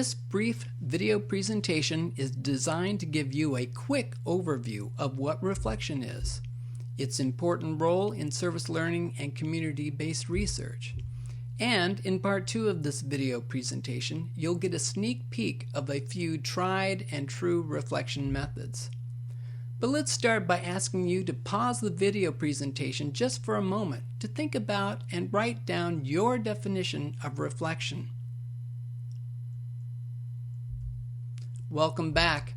This brief video presentation is designed to give you a quick overview of what reflection is, its important role in service learning and community-based research. And in part 2 of this video presentation, you'll get a sneak peek of a few tried and true reflection methods. But let's start by asking you to pause the video presentation just for a moment to think about and write down your definition of reflection. Welcome back.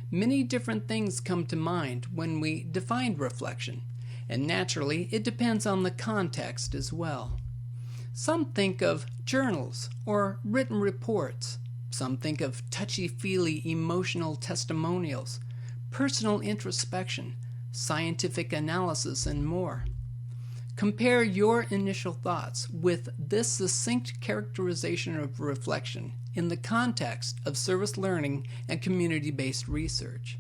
Many different things come to mind when we define reflection, and naturally it depends on the context as well. Some think of journals or written reports. Some think of touchy-feely emotional testimonials, personal introspection, scientific analysis, and more. Compare your initial thoughts with this succinct characterization of reflection in the context of service learning and community-based research.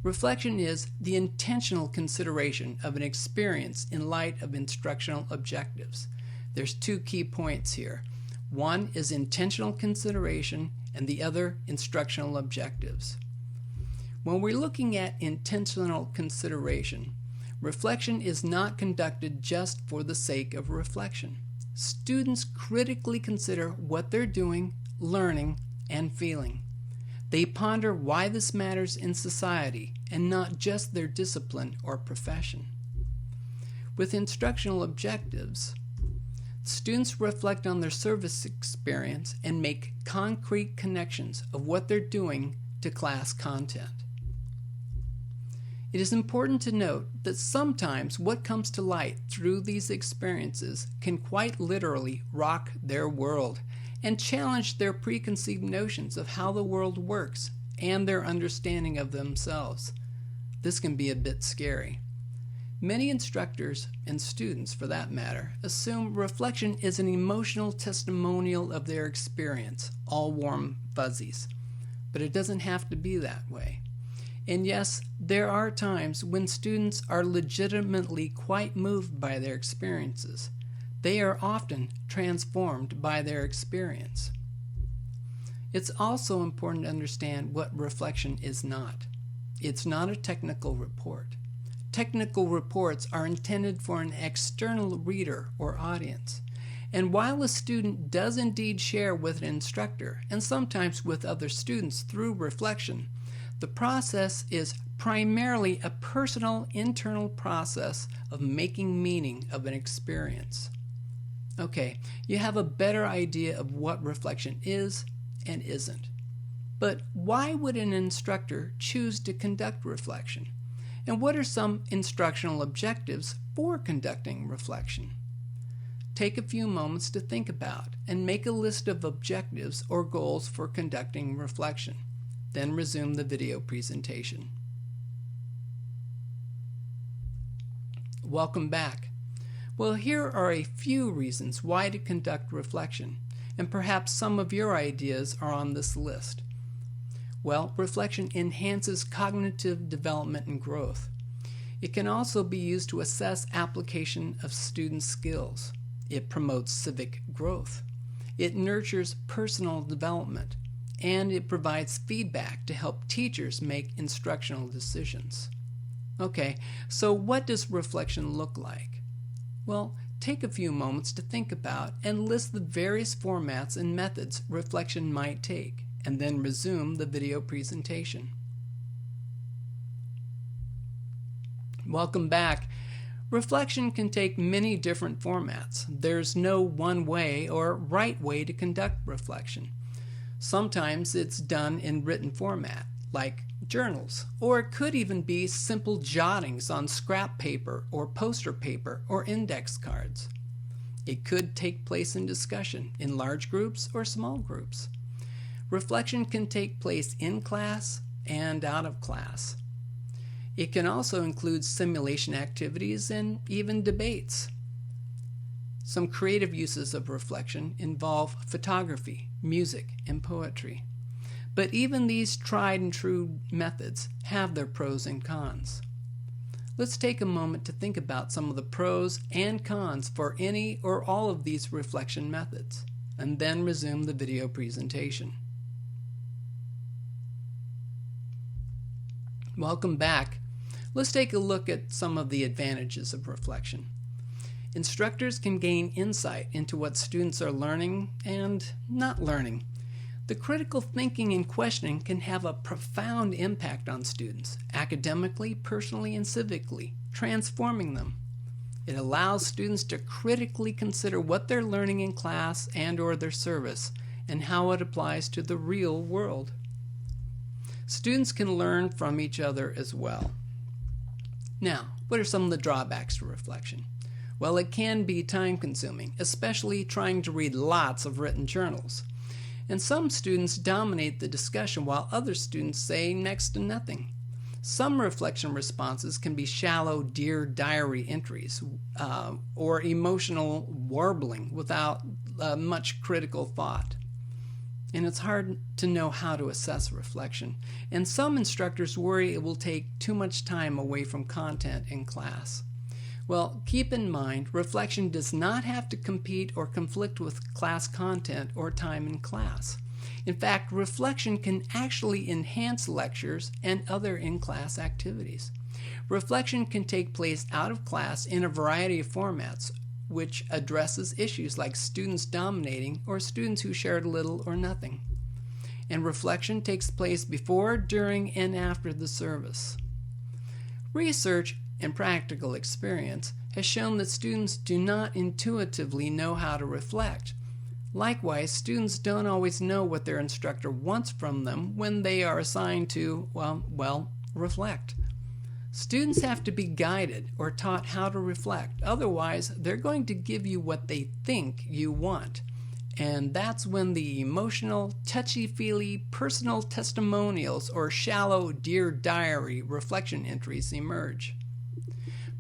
Reflection is the intentional consideration of an experience in light of instructional objectives. There's 2 key points here. One is intentional consideration and the other instructional objectives. When we're looking at intentional consideration, reflection is not conducted just for the sake of reflection. Students critically consider what they're doing, learning, and feeling. They ponder why this matters in society and not just their discipline or profession. With instructional objectives, students reflect on their service experience and make concrete connections of what they're doing to class content. It is important to note that sometimes what comes to light through these experiences can quite literally rock their world and challenge their preconceived notions of how the world works and their understanding of themselves. This can be a bit scary. Many instructors, and students for that matter, assume reflection is an emotional testimonial of their experience, all warm fuzzies. But it doesn't have to be that way. And yes, there are times when students are legitimately quite moved by their experiences. They are often transformed by their experience. It's also important to understand what reflection is not. It's not a technical report. Technical reports are intended for an external reader or audience. And while a student does indeed share with an instructor, and sometimes with other students through reflection, the process is primarily a personal, internal process of making meaning of an experience. Okay, you have a better idea of what reflection is and isn't. But why would an instructor choose to conduct reflection? And what are some instructional objectives for conducting reflection? Take a few moments to think about and make a list of objectives or goals for conducting reflection. Then resume the video presentation. Welcome back. Well, here are a few reasons why to conduct reflection, and perhaps some of your ideas are on this list. Well, reflection enhances cognitive development and growth. It can also be used to assess application of student skills. It promotes civic growth. It nurtures personal development. And it provides feedback to help teachers make instructional decisions. Okay, so what does reflection look like? Well, take a few moments to think about and list the various formats and methods reflection might take, and then resume the video presentation. Welcome back. Reflection can take many different formats. There's no one way or right way to conduct reflection. Sometimes it's done in written format, like journals, or it could even be simple jottings on scrap paper or poster paper or index cards. It could take place in discussion in large groups or small groups. Reflection can take place in class and out of class. It can also include simulation activities and even debates. Some creative uses of reflection involve photography, music, and poetry. But even these tried and true methods have their pros and cons. Let's take a moment to think about some of the pros and cons for any or all of these reflection methods, and then resume the video presentation. Welcome back. Let's take a look at some of the advantages of reflection. Instructors can gain insight into what students are learning and not learning. The critical thinking and questioning can have a profound impact on students, academically, personally, and civically, transforming them. It allows students to critically consider what they're learning in class and/or their service, and how it applies to the real world. Students can learn from each other as well. Now, what are some of the drawbacks to reflection? Well, it can be time-consuming, especially trying to read lots of written journals. And some students dominate the discussion while other students say next to nothing. Some reflection responses can be shallow Dear Diary entries or emotional warbling without much critical thought. And it's hard to know how to assess reflection. And some instructors worry it will take too much time away from content in class. Well, keep in mind, reflection does not have to compete or conflict with class content or time in class. In fact, reflection can actually enhance lectures and other in-class activities. Reflection can take place out of class in a variety of formats, which addresses issues like students dominating or students who shared little or nothing. And reflection takes place before, during, and after the service. Research and practical experience has shown that students do not intuitively know how to reflect. Likewise, students don't always know what their instructor wants from them when they are assigned to, reflect. Students have to be guided or taught how to reflect. Otherwise, they're going to give you what they think you want. And that's when the emotional, touchy-feely, personal testimonials or shallow Dear Diary reflection entries emerge.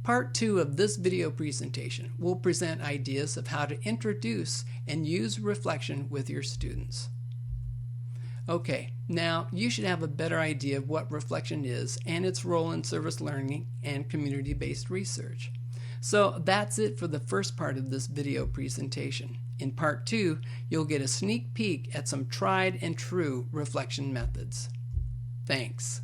Part 2 of this video presentation will present ideas of how to introduce and use reflection with your students. Okay, now you should have a better idea of what reflection is and its role in service learning and community-based research. So that's it for the first part of this video presentation. In part 2, you'll get a sneak peek at some tried and true reflection methods. Thanks.